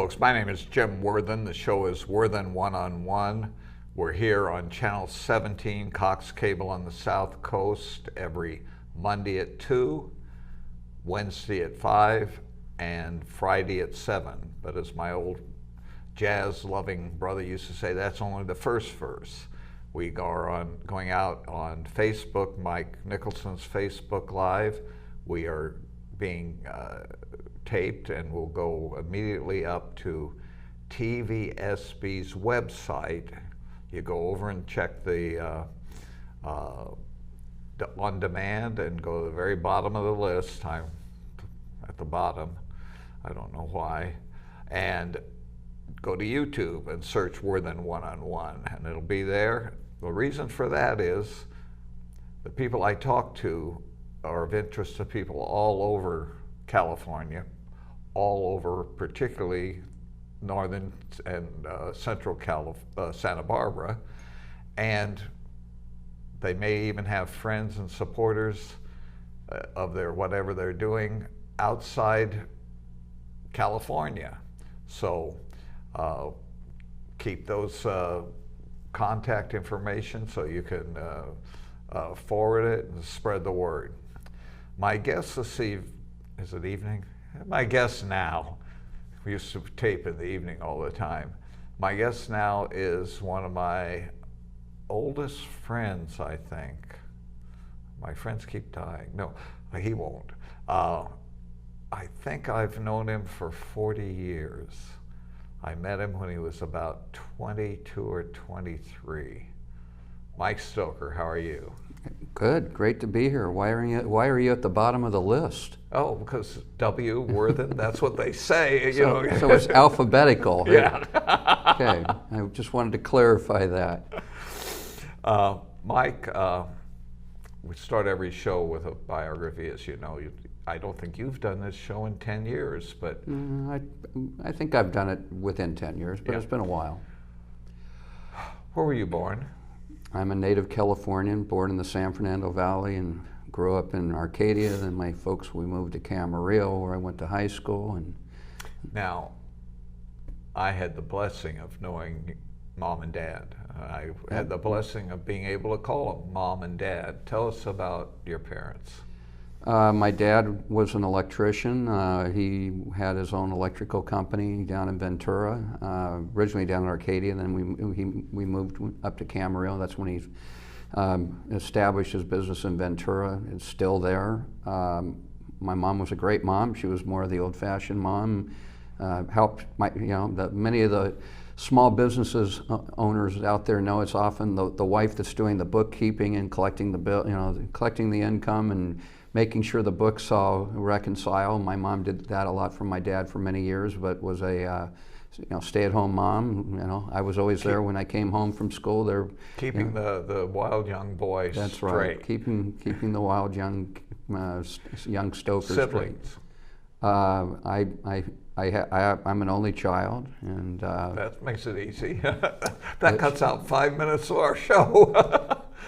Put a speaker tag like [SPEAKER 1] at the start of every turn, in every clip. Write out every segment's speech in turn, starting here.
[SPEAKER 1] folks. My name is Jim Worthen. The show is Worthen One-on-One. We're here on Channel 17, Cox Cable on the South Coast, every Monday at 2, Wednesday at 5, and Friday at 7. But as my old jazz-loving brother used to say, that's only the first verse. We are going out on Facebook, Mike Nicholson's Facebook Live. We are being taped and will go immediately up to TVSB's website. You go over and check the on demand and go to the very bottom of the list. I'm at the bottom, I don't know why, and go to YouTube and search Worthen One-on-One, and it'll be there. The reason for that is the people I talk to are of interest to people all over California, all over particularly northern and central Santa Barbara, and they may even have friends and supporters of their whatever they're doing outside California. So keep those contact information so you can forward it and spread the word. My guest this evening, is it evening? My guest now, we used to tape in the evening all the time. My guest now is one of my oldest friends, I think. My friends keep dying. No, he won't. I think I've known him for 40 years. I met him when he was about 22 or 23. Mike Stoker, how are you?
[SPEAKER 2] Good, great to be here. Why are you at the bottom of the list?
[SPEAKER 1] Oh, because W. Worthen, that's what they say.
[SPEAKER 2] So it's alphabetical.
[SPEAKER 1] Yeah.
[SPEAKER 2] Okay, I just wanted to clarify that.
[SPEAKER 1] Mike, we start every show with a biography, as you know. I don't think you've done this show in 10 years, but...
[SPEAKER 2] I think I've done it within 10 years, but It's been a while.
[SPEAKER 1] Where were you born?
[SPEAKER 2] I'm a native Californian, born in the San Fernando Valley and grew up in Arcadia. Then my folks, we moved to Camarillo, where I went to high school. And
[SPEAKER 1] now, I had the blessing of knowing Mom and Dad. I had the blessing of being able to call them Mom and Dad. Tell us about your parents.
[SPEAKER 2] My dad was an electrician. He had his own electrical company down in Ventura, originally down in Arcadia. Then we moved up to Camarillo. That's when he established his business in Ventura. It's still there. My mom was a great mom. She was more of the old-fashioned mom. Helped many of the small businesses owners out there know it's often the wife that's doing the bookkeeping and collecting the bill, collecting the income and making sure the books all reconcile. My mom did that a lot for my dad for many years, but was a stay-at-home mom. I was always there when I came home from school. There,
[SPEAKER 1] keeping the wild young boy
[SPEAKER 2] that's
[SPEAKER 1] straight.
[SPEAKER 2] Right. Keeping the wild young Stokers
[SPEAKER 1] Siblings.
[SPEAKER 2] straight. I'm an only child, and
[SPEAKER 1] that makes it easy. That cuts out 5 minutes of our show.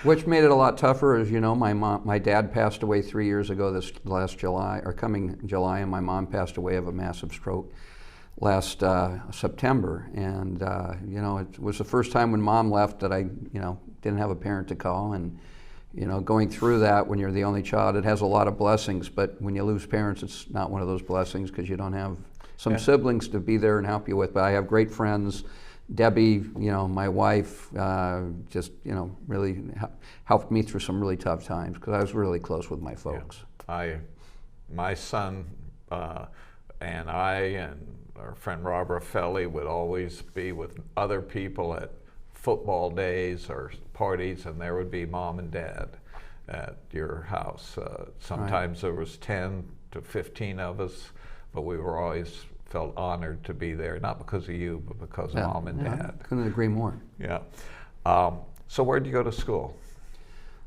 [SPEAKER 2] Which made it a lot tougher, as you know. My dad passed away 3 years ago this last July, or coming July, and my mom passed away of a massive stroke last September. And it was the first time when Mom left that I didn't have a parent to call. And going through that when you're the only child, it has a lot of blessings. But when you lose parents, it's not one of those blessings because you don't have some siblings to be there and help you with. But I have great friends. Debbie, my wife, just really helped me through some really tough times because I was really close with my folks.
[SPEAKER 1] Yeah. My son and I and our friend Rob Raffelli would always be with other people at football days or parties, and there would be Mom and Dad at your house. Sometimes there was 10 to 15 of us, but we were always felt honored to be there, not because of you, but because of Mom and Dad.
[SPEAKER 2] Couldn't agree more.
[SPEAKER 1] Yeah. So where did you go to school?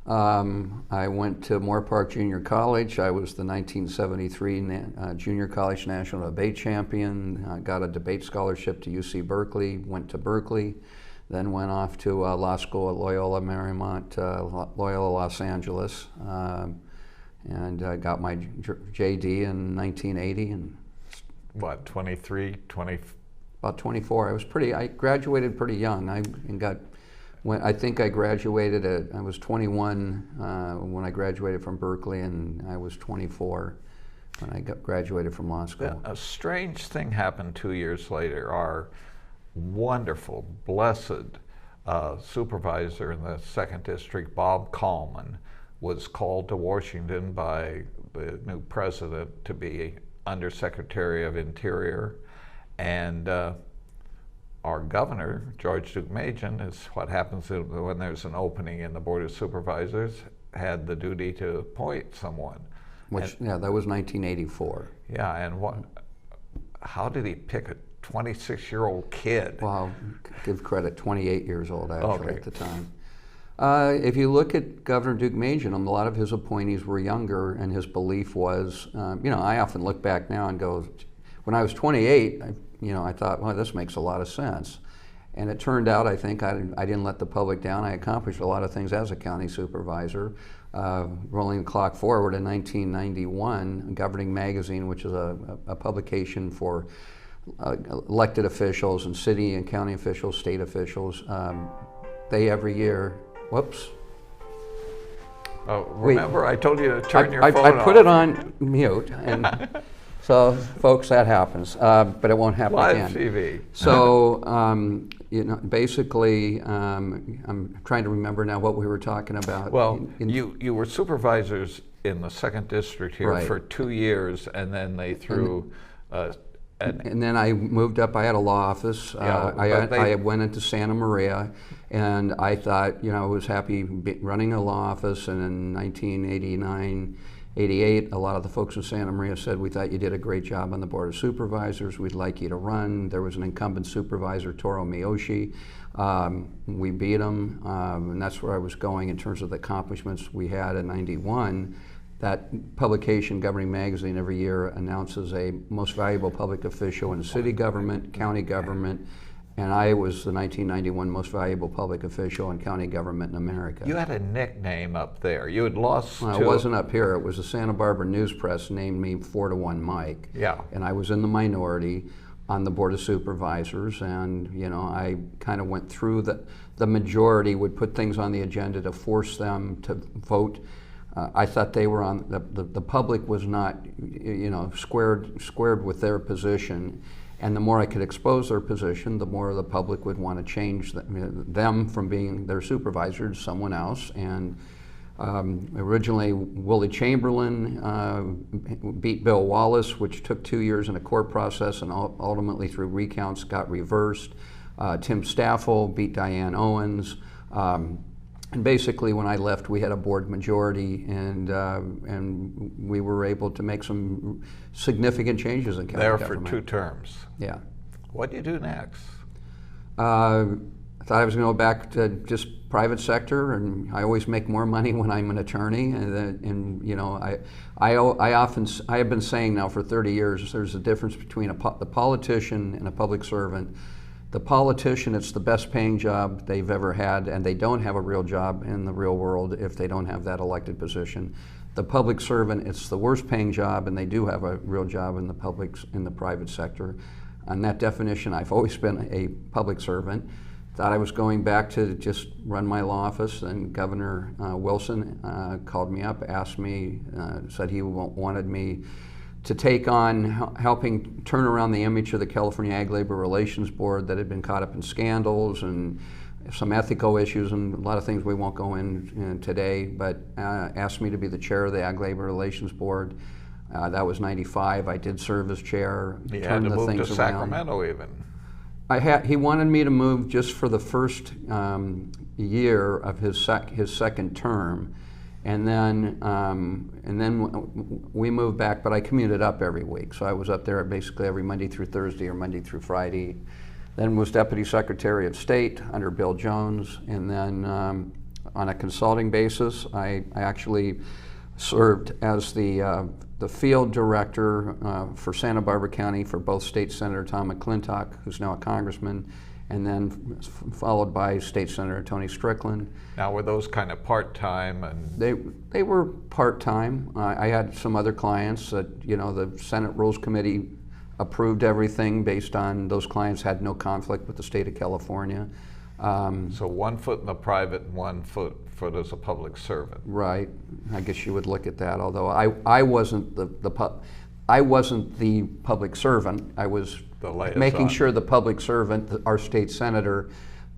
[SPEAKER 2] I went to Moore Park Junior College. I was the 1973 Junior College National Debate Champion. I got a debate scholarship to UC Berkeley, went to Berkeley, then went off to law school at Loyola Marymount, Loyola Los Angeles, and got my JD in 1980. And
[SPEAKER 1] what, 23, 20,
[SPEAKER 2] About 24. I graduated pretty young. I think I graduated I was 21 when I graduated from Berkeley, and I was 24 when I graduated from law school.
[SPEAKER 1] A strange thing happened 2 years later. Our wonderful, blessed supervisor in the 2nd District, Bob Kallman, was called to Washington by the new president to be Undersecretary of Interior. And our governor, George Deukmejian, is what happens when there's an opening in the Board of Supervisors, had the duty to appoint someone.
[SPEAKER 2] That was 1984.
[SPEAKER 1] Yeah, and how did he pick a 26-year-old kid?
[SPEAKER 2] Well, give credit, 28 years old actually
[SPEAKER 1] Okay.
[SPEAKER 2] at the time. If you look at Governor Deukmejian, a lot of his appointees were younger, and his belief was, I often look back now and go, when I was 28, I thought, well, this makes a lot of sense. And it turned out, I think, I didn't let the public down. I accomplished a lot of things as a county supervisor. Rolling the clock forward, in 1991, Governing Magazine, which is a publication for elected officials and city and county officials, state officials, they every year, whoops.
[SPEAKER 1] Oh, remember, I told you to turn your phone off.
[SPEAKER 2] I put it on mute, and so, folks, that happens, but it won't happen again.
[SPEAKER 1] Live TV.
[SPEAKER 2] So, basically, I'm trying to remember now what we were talking about.
[SPEAKER 1] Well, you were supervisors in the 2nd District here
[SPEAKER 2] Right.
[SPEAKER 1] for 2 years, and then they threw.
[SPEAKER 2] And then I moved up. I had a law office. I went into Santa Maria, and I thought, I was happy running a law office. And in 1989, 88, a lot of the folks in Santa Maria said, we thought you did a great job on the Board of Supervisors. We'd like you to run. There was an incumbent supervisor, Toro Miyoshi. We beat him, and that's where I was going in terms of the accomplishments we had in 91. That publication, Governing Magazine, every year announces a most valuable public official in city government, county government, and I was the 1991 most valuable public official in county government in America.
[SPEAKER 1] You had a nickname up there. You had lost
[SPEAKER 2] It wasn't up here. It was the Santa Barbara News Press named me 4-1 Mike.
[SPEAKER 1] Yeah.
[SPEAKER 2] And I was in the minority on the Board of Supervisors, and I kind of went through the majority would put things on the agenda to force them to vote. I thought they were on, the public was not, squared with their position. And the more I could expose their position, the more the public would want to change them from being their supervisor to someone else. And originally, Willie Chamberlain beat Bill Wallace, which took 2 years in a court process and ultimately through recounts got reversed. Tim Staffel beat Diane Owens. And basically, when I left, we had a board majority, and we were able to make some significant changes in county government.
[SPEAKER 1] There for 2 terms.
[SPEAKER 2] Yeah.
[SPEAKER 1] What do you do next?
[SPEAKER 2] I thought I was going to go back to just private sector, and I always make more money when I'm an attorney. I have been saying now for 30 years, there's a difference between the politician and a public servant. The politician, it's the best paying job they've ever had, and they don't have a real job in the real world if they don't have that elected position. The public servant, it's the worst paying job, and they do have a real job in the private sector. On that definition, I've always been a public servant. Thought I was going back to just run my law office, and Governor Wilson called me up, asked me, said he wanted me to take on helping turn around the image of the California Ag Labor Relations Board that had been caught up in scandals and some ethical issues and a lot of things we won't go in today, but asked me to be the chair of the Ag Labor Relations Board. That was 95. I did serve as chair.
[SPEAKER 1] You had to move to Sacramento even.
[SPEAKER 2] He wanted me to move just for the first year of his second term. And then we moved back, but I commuted up every week. So I was up there basically every Monday through Thursday or Monday through Friday. Then was Deputy Secretary of State under Bill Jones. And then on a consulting basis, I actually served as the field director for Santa Barbara County for both State Senator Tom McClintock, who's now a congressman, and then followed by State Senator Tony Strickland.
[SPEAKER 1] Now, were those kind of part-time? And
[SPEAKER 2] They were part-time. I had some other clients that, the Senate Rules Committee approved everything based on those clients had no conflict with the state of California.
[SPEAKER 1] So 1 foot in the private and 1 foot as a public servant.
[SPEAKER 2] Right. I guess you would look at that. Although I wasn't I wasn't the public servant. I was making sure the public servant, our state senator,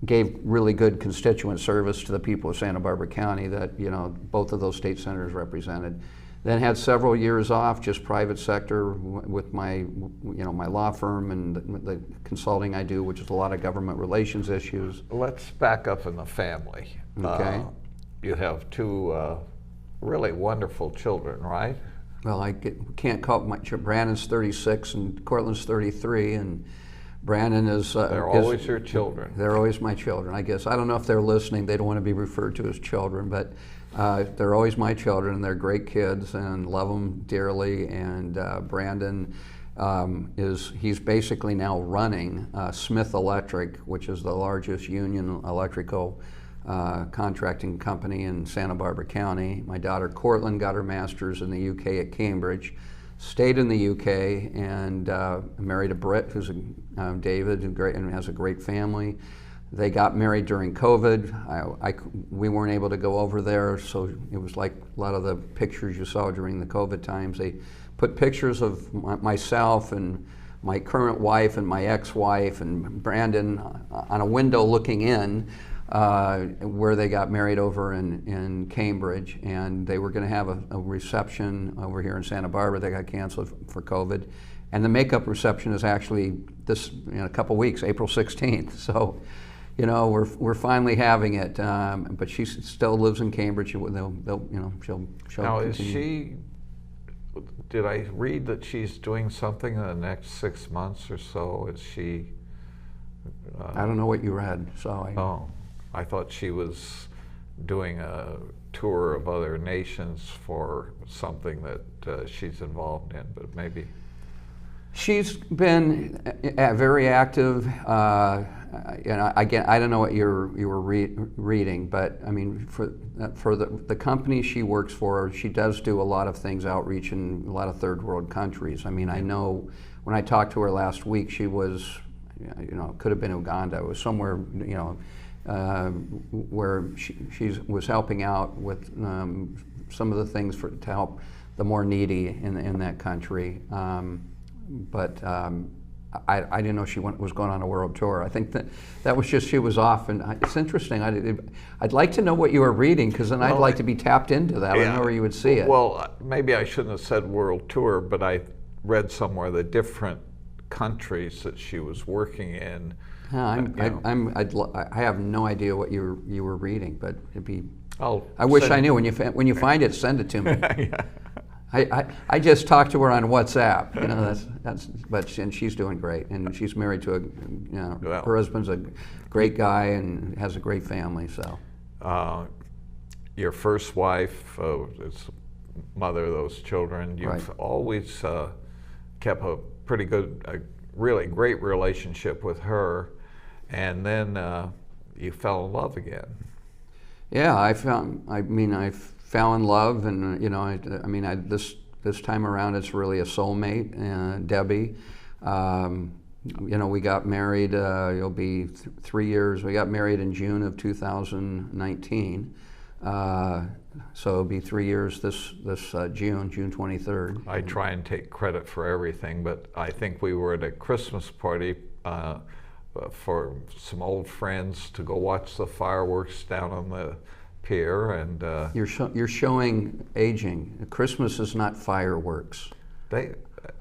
[SPEAKER 2] gave really good constituent service to the people of Santa Barbara County that both of those state senators represented. Then had several years off, just private sector with my my law firm and the consulting I do, which is a lot of government relations issues.
[SPEAKER 1] Let's back up in the family.
[SPEAKER 2] Okay.
[SPEAKER 1] You have 2 really wonderful children, right?
[SPEAKER 2] Well, can't call Brandon's 36 and Cortland's 33, and Brandon is.
[SPEAKER 1] They're always your children.
[SPEAKER 2] They're always my children, I guess. I don't know if they're listening. They don't want to be referred to as children, but they're always my children, and they're great kids and love them dearly. And Brandon he's basically now running Smith Electric, which is the largest union electrical contracting company in Santa Barbara County. My daughter Cortland got her master's in the UK at Cambridge, stayed in the UK, and married a Brit who's David, and has a great family. They got married during COVID. We weren't able to go over there, so it was like a lot of the pictures you saw during the COVID times. They put pictures of myself and my current wife and my ex-wife and Brandon on a window looking in where they got married over in Cambridge, and they were going to have a reception over here in Santa Barbara that got canceled for COVID. And the makeup reception is actually in a couple weeks, April 16th. So, we're finally having it. But she still lives in Cambridge. She'll
[SPEAKER 1] now,
[SPEAKER 2] continue.
[SPEAKER 1] is she? Did I read that she's doing something in the next 6 months or so? Is she?
[SPEAKER 2] I don't know what you read. So
[SPEAKER 1] I thought she was doing a tour of other nations for something that she's involved in, but maybe.
[SPEAKER 2] She's been very active. Again, I don't know what you were reading, but I mean, for the company she works for, she does do a lot of things, outreach in a lot of third world countries. I mean, I know when I talked to her last week, she was, could have been Uganda. It was somewhere, where she was helping out with some of the things to help the more needy in that country. But I didn't know she was going on a world tour. I think that was just she was off, and it's interesting. I'd like to know what you were reading, because then I'd like to be tapped into that. I don't know where you would see it.
[SPEAKER 1] Well, maybe I shouldn't have said world tour, but I read somewhere the different countries that she was working in.
[SPEAKER 2] I have no idea what you were reading, but it'd be. I wish
[SPEAKER 1] send
[SPEAKER 2] I knew. When you find it, send it to me.
[SPEAKER 1] Yeah.
[SPEAKER 2] I just talked to her on WhatsApp. And she's doing great, and she's married to her husband's a great guy and has a great family. So.
[SPEAKER 1] Your first wife is mother of those children. You've always kept a pretty good, really great relationship with her, and then you fell in love again. Yeah,
[SPEAKER 2] I fell in love, and this time around it's really a soulmate, Debbie. We got married. It'll be 3 years. We got married in June of 2019. So it'll be 3 years this June 23rd.
[SPEAKER 1] I try and take credit for everything, but I think we were at a Christmas party for some old friends to go watch the fireworks down on the pier, and
[SPEAKER 2] you're showing aging. Christmas is not fireworks.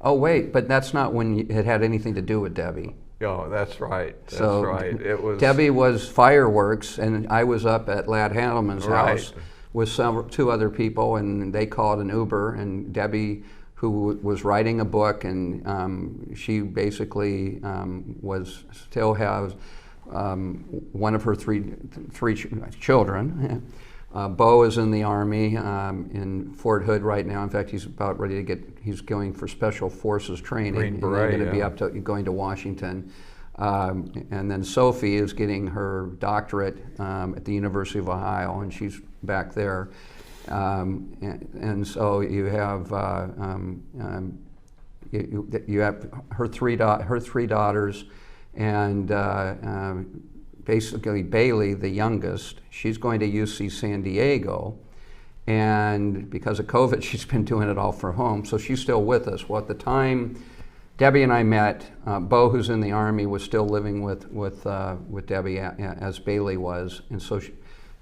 [SPEAKER 1] Oh
[SPEAKER 2] wait, but that's not when it had anything to do with Debbie.
[SPEAKER 1] Oh, that's right. That's right. It was
[SPEAKER 2] Debbie was fireworks, and I was up at Lad Handelman's house with two other people, and they called an Uber, and Debbie, who was writing a book, and she basically still has one of her three children. Bo is in the Army in Fort Hood right now. In fact, he's about ready to he's going for Special Forces training.
[SPEAKER 1] Green Beret,
[SPEAKER 2] and they're going to be going to Washington. And then Sophie is getting her doctorate at the University of Ohio, and she's back there. And so you have you have her three daughters, and basically Bailey, the youngest, she's going to UC San Diego, and because of COVID, she's been doing it all from home, so she's still with us. Well, at the time Debbie and I met, Bo, who's in the Army, was still living with Debbie as Bailey was, and so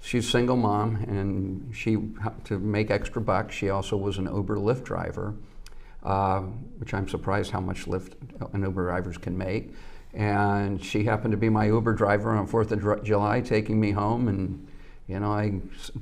[SPEAKER 2] she's a single mom, and to make extra bucks, she also was an Uber Lyft driver, which I'm surprised how much Lyft and Uber drivers can make. And she happened to be my Uber driver on 4th of July, taking me home, and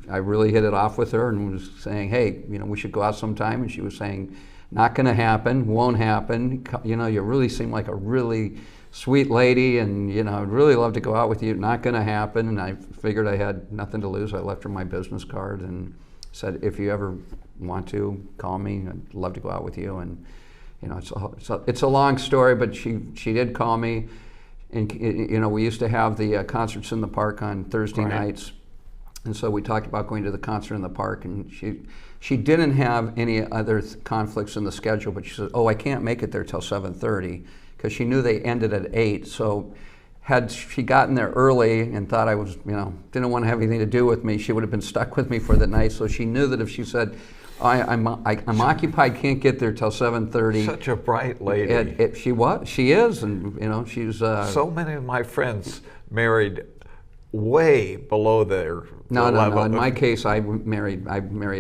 [SPEAKER 2] I really hit it off with her and was saying, hey, we should go out sometime, and she was saying, not going to happen, won't happen. You really seem like a really sweet lady, and I'd really love to go out with you. Not going to happen. And I figured I had nothing to lose. I left her my business card and said, if you ever want to, call me. I'd love to go out with you. And it's a long story, but she did call me. And we used to have the concerts in the park on Thursday nights. And so we talked about going to the concert in the park, and she didn't have any other conflicts in the schedule, but she said, oh, I can't make it there till 7:30, because she knew they ended at 8. So had she gotten there early and thought I was, didn't want to have anything to do with me, she would have been stuck with me for the night. So she knew that if she said, I'm occupied, can't get there till 7:30.
[SPEAKER 1] Such a bright lady.
[SPEAKER 2] She is, and she's.
[SPEAKER 1] So many of my friends married way below their
[SPEAKER 2] No.
[SPEAKER 1] level.
[SPEAKER 2] In my case, I married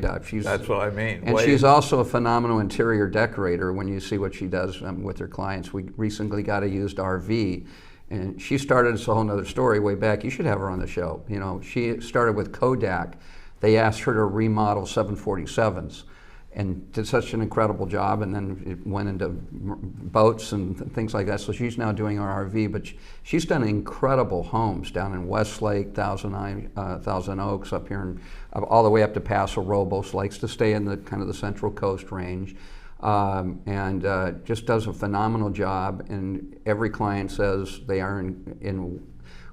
[SPEAKER 2] up.
[SPEAKER 1] That's what I mean.
[SPEAKER 2] And she's also a phenomenal interior decorator. When you see what she does with her clients, we recently got a used RV, and she started. It's a whole other story way back. You should have her on the show. She started with Kodak. They asked her to remodel 747s, and did such an incredible job, and then it went into boats and things like that. So she's now doing our RV, but she's done incredible homes down in Westlake, Thousand Oaks, up here, all the way up to Paso Robles. Likes to stay in the kind of the Central Coast range, and just does a phenomenal job. And every client says they are in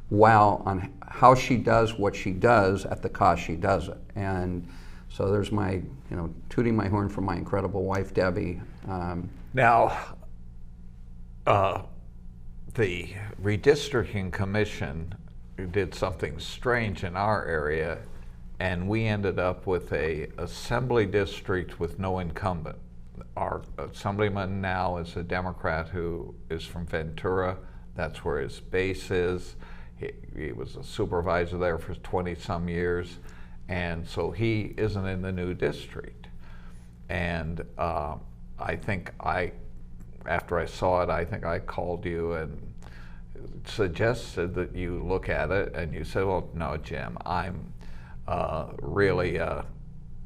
[SPEAKER 2] wow on how she does what she does at the cost she does it. And so there's my, tooting my horn for my incredible wife, Debbie.
[SPEAKER 1] Now, the redistricting commission did something strange in our area, and we ended up with a assembly district with no incumbent. Our assemblyman now is a Democrat who is from Ventura. That's where his base is. He was a supervisor there for 20-some years. And so he isn't in the new district. And I think after I saw it, I think I called you and suggested that you look at it, and you said, well, no, Jim, I'm really,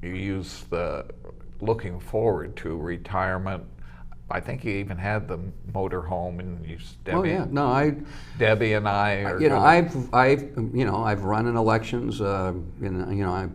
[SPEAKER 1] you use the looking forward to retirement. I think you even had the motor home, and you, Debbie.
[SPEAKER 2] Oh yeah, no,
[SPEAKER 1] Debbie and I are.
[SPEAKER 2] I've run in elections. I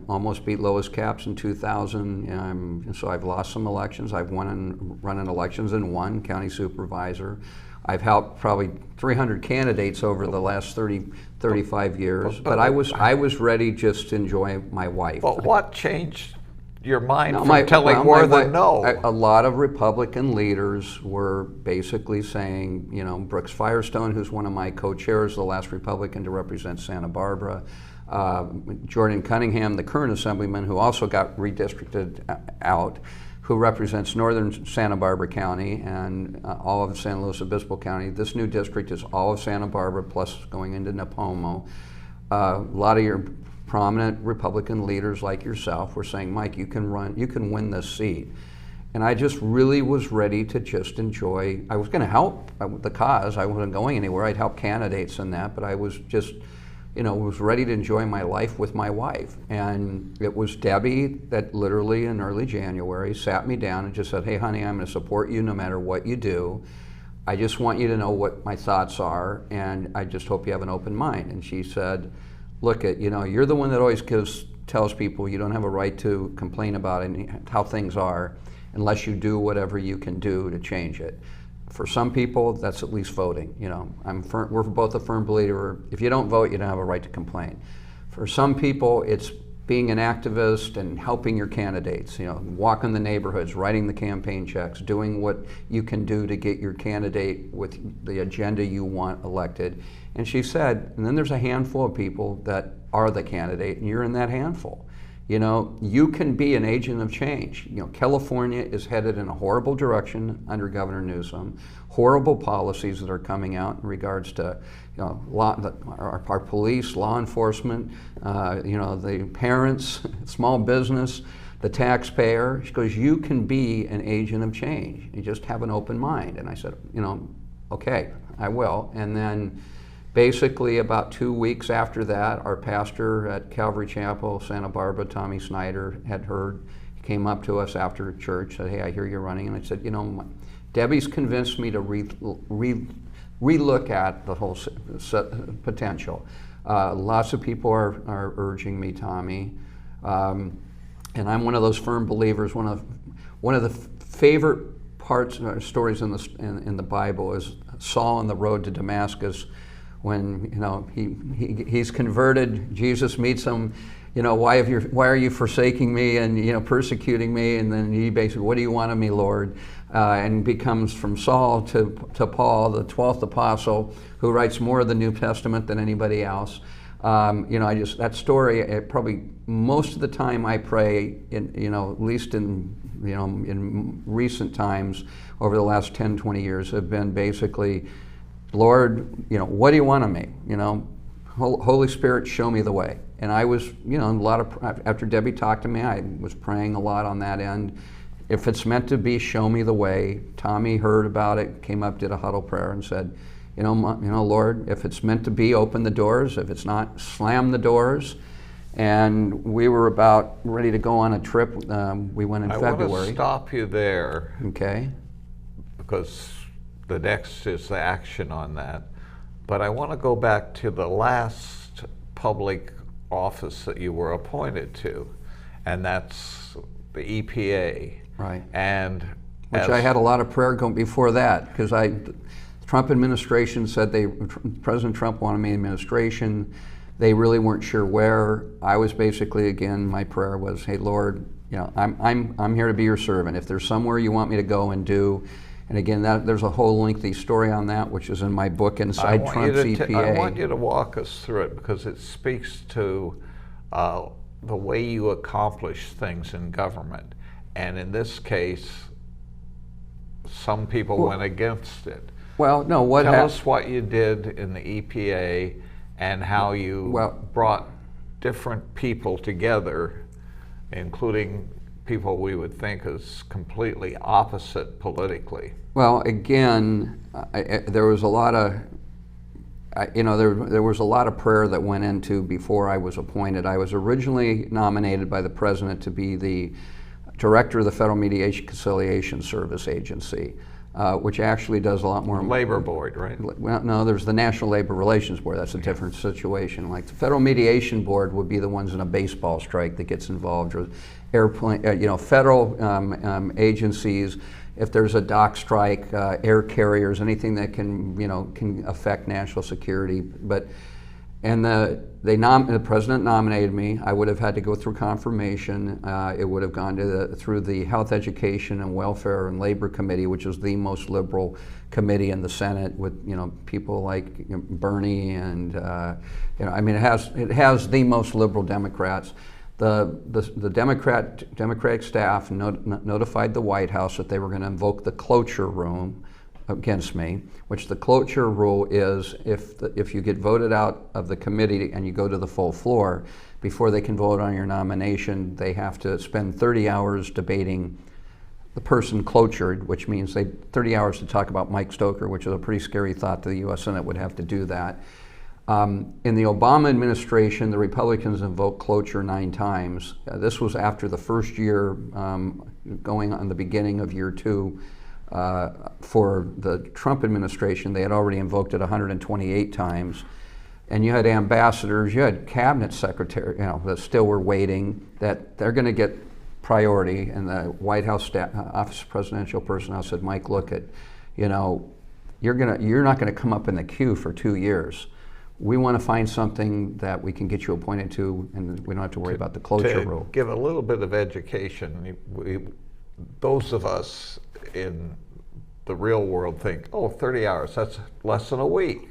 [SPEAKER 2] almost beat Lois Capps in 2000. So I've lost some elections. I've run in elections and won county supervisor. I've helped probably 300 candidates over the last 35 years. But I was ready just to enjoy my wife.
[SPEAKER 1] But what changed your mind from telling Worthen no?
[SPEAKER 2] A lot of Republican leaders were basically saying, Brooks Firestone, who's one of my co-chairs, the last Republican to represent Santa Barbara, Jordan Cunningham, the current assemblyman, who also got redistricted out, who represents northern Santa Barbara County and all of San Luis Obispo County. This new district is all of Santa Barbara plus going into Napomo. A lot of your prominent Republican leaders like yourself were saying, Mike, you can win this seat. And I just really was ready to just enjoy. I was going to help the cause. I wasn't going anywhere. I'd help candidates in that, but I was just, was ready to enjoy my life with my wife. And it was Debbie that literally in early January sat me down and just said, hey, honey, I'm going to support you no matter what you do. I just want you to know what my thoughts are, and I just hope you have an open mind. And she said, look, you're the one that always tells people you don't have a right to complain about how things are unless you do whatever you can do to change it. For some people, that's at least voting. We're both a firm believer. If you don't vote, you don't have a right to complain. For some people, it's being an activist and helping your candidates, walking the neighborhoods, writing the campaign checks, doing what you can do to get your candidate with the agenda you want elected. And she said, and then there's a handful of people that are the candidate, and you're in that handful. You can be an agent of change. California is headed in a horrible direction under Governor Newsom. Horrible policies that are coming out in regards to, our police, law enforcement, the parents, small business, the taxpayer. She goes, you can be an agent of change. You just have an open mind. And I said, okay, I will. And then basically about 2 weeks after that, our pastor at Calvary Chapel, Santa Barbara, Tommy Snyder, had heard. He came up to us after church, said, hey, I hear you're running. And I said, Debbie's convinced me to relook at the whole potential. Lots of people are urging me, Tommy. And I'm one of those firm believers. One of the favorite stories in the Bible is Saul on the road to Damascus, when he's converted. Jesus meets him. Why are you forsaking me and persecuting me? And then he basically, what do you want of me, Lord? And becomes from Saul to Paul, the 12th apostle, who writes more of the New Testament than anybody else. That story. Probably most of the time I pray, at least in recent times over the last 10, 20 years, have been basically, Lord, what do you want of me? Holy Spirit, show me the way. And I was, after Debbie talked to me, I was praying a lot on that end. If it's meant to be, show me the way. Tommy heard about it, came up, did a huddle prayer, and said, Lord, if it's meant to be, open the doors. If it's not, slam the doors. And we were about ready to go on a trip. We went in February.
[SPEAKER 1] I want to stop you there.
[SPEAKER 2] Okay.
[SPEAKER 1] Because the next is the action on that. But I want to go back to the last public office that you were appointed to, and that's the EPA.
[SPEAKER 2] Right.
[SPEAKER 1] And
[SPEAKER 2] which I had a lot of prayer going before that, because the Trump administration said President Trump wanted me in administration. They really weren't sure where. I was basically, again, my prayer was, hey, Lord, I'm here to be your servant. If there's somewhere you want me to go and do. And again, there's a whole lengthy story on that, which is in my book, Inside Trump's EPA.
[SPEAKER 1] I want you to walk us through it, because it speaks to the way you accomplish things in government. And in this case, some people went against it.
[SPEAKER 2] Well, no,
[SPEAKER 1] Tell us what you did in the EPA and how you brought different people together, including people we would think is completely opposite politically.
[SPEAKER 2] Well, again, there was a lot of, there was a lot of prayer that went into before I was appointed. I was originally nominated by the president to be the director of the Federal Mediation Conciliation Service Agency, which actually does a lot more.
[SPEAKER 1] Labor Board, right?
[SPEAKER 2] Well, no, there's the National Labor Relations Board. That's a different situation. Like the Federal Mediation Board would be the ones in a baseball strike that gets involved, or airplane, federal agencies. If there's a dock strike, air carriers, anything that can affect national security. The president nominated me. I would have had to go through confirmation. It would have gone through the Health, Education, and Welfare and Labor Committee, which is the most liberal committee in the Senate, with people like Bernie and it has the most liberal Democrats. The Democratic staff notified the White House that they were going to invoke the cloture rule against me, which the cloture rule is if you get voted out of the committee and you go to the full floor, before they can vote on your nomination, they have to spend 30 hours debating the person clotured, which means 30 hours to talk about Mike Stoker, which is a pretty scary thought to the U.S. Senate would have to do that. In the Obama administration, the Republicans invoked cloture 9 times. This was after the first year, going on the beginning of year 2. For the Trump administration, they had already invoked it 128 times. And you had ambassadors, you had cabinet secretaries, that still were waiting, that they're going to get priority. And the White House Office of Presidential Personnel said, Mike, look, you're not going to come up in the queue for 2 years. we want to find something that we can get you appointed to, and we don't have to worry about the cloture
[SPEAKER 1] To
[SPEAKER 2] rule.
[SPEAKER 1] give a little bit of education, those of us in the real world think, oh, 30 hours, that's less than a week.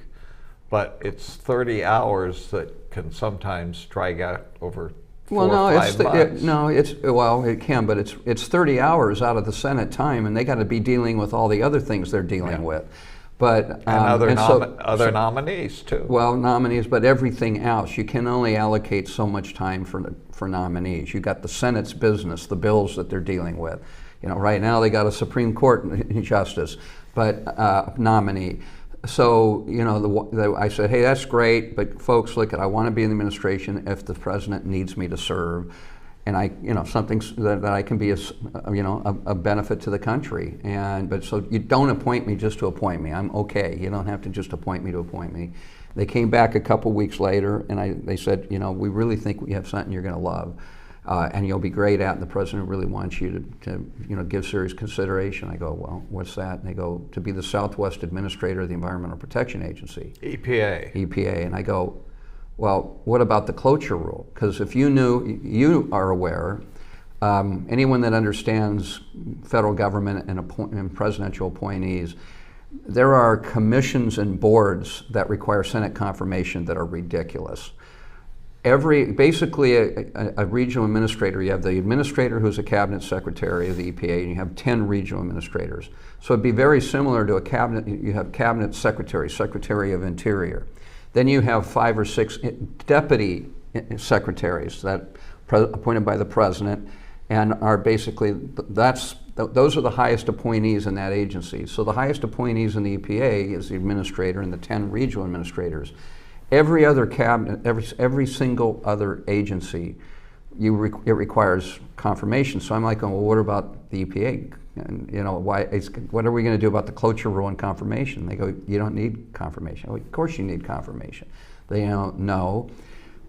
[SPEAKER 1] But it's 30 hours that can sometimes drag out over 4 or 5 months.
[SPEAKER 2] It can, but it's 30 hours out of the Senate time, and they got to be dealing with all the other things they're dealing with. But
[SPEAKER 1] and other nominees too.
[SPEAKER 2] Well, nominees, but everything else, you can only allocate so much time for nominees. You got the Senate's business, the bills that they're dealing with. You know, right now they got a Supreme Court justice, but nominee. So, you know, I said, hey, that's great, but folks, look, I want to be in the administration if the president needs me to serve, and something that I can be a benefit to the country. But so you don't appoint me just to appoint me. I'm okay. You don't have to just appoint me to appoint me. They came back a couple weeks later, and they said, we really think we have something you're going to love. And you'll be great at, and the president really wants you to give serious consideration. I go, well, what's that? And they go, to be the Southwest Administrator of the Environmental Protection Agency. EPA. And I go, well, what about the cloture rule? Because if you are aware, anyone that understands federal government and presidential appointees, there are commissions and boards that require Senate confirmation that are ridiculous. Basically a regional administrator, you have the administrator who's a cabinet secretary of the EPA, and you have 10 regional administrators. So it'd be very similar to a cabinet. You have cabinet secretary, secretary of interior. Then you have 5 or 6 deputy secretaries that appointed by the president, and are basically, those are the highest appointees in that agency. So the highest appointees in the EPA is the administrator and the 10 regional administrators. Every other cabinet, every single other agency, it requires confirmation. So I'm like, well, what about the EPA? And what are we going to do about the cloture rule and confirmation? They go, you don't need confirmation. Well, of course you need confirmation. They don't know.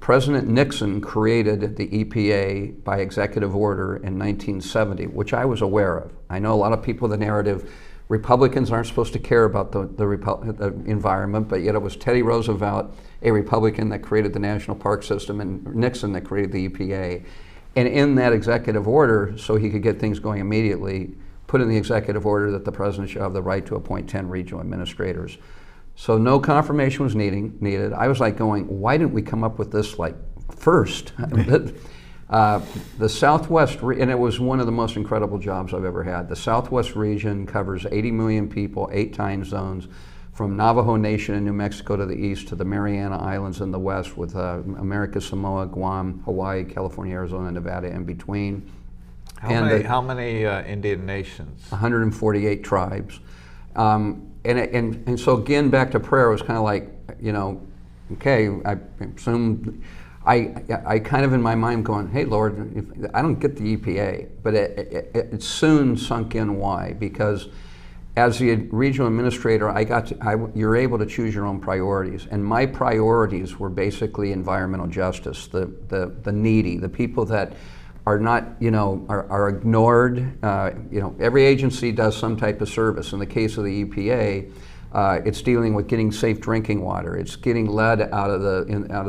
[SPEAKER 2] President Nixon created the EPA by executive order in 1970, which I was aware of. I know a lot of people, the narrative, Republicans aren't supposed to care about the environment, but yet it was Teddy Roosevelt, a Republican, that created the National Park System, and Nixon that created the EPA. And in that executive order, so he could get things going immediately, put in the executive order that the president shall have the right to appoint 10 regional administrators. So no confirmation was needed. I was like going, why didn't we come up with this first? The Southwest, and it was one of the most incredible jobs I've ever had. The Southwest region covers 80 million people, 8 time zones, from Navajo Nation in New Mexico to the east to the Mariana Islands in the west, with America, Samoa, Guam, Hawaii, California, Arizona, Nevada in between.
[SPEAKER 1] How many Indian nations?
[SPEAKER 2] 148 tribes. And so again, back to prayer, it was kind of like, okay, I assume, I kind of in my mind going, hey Lord, I don't get the EPA, but it soon sunk in why, because as the regional administrator, you're able to choose your own priorities, and my priorities were basically environmental justice, the needy, the people that are not, are ignored. Every agency does some type of service. In the case of the EPA, it's dealing with getting safe drinking water. It's getting lead out of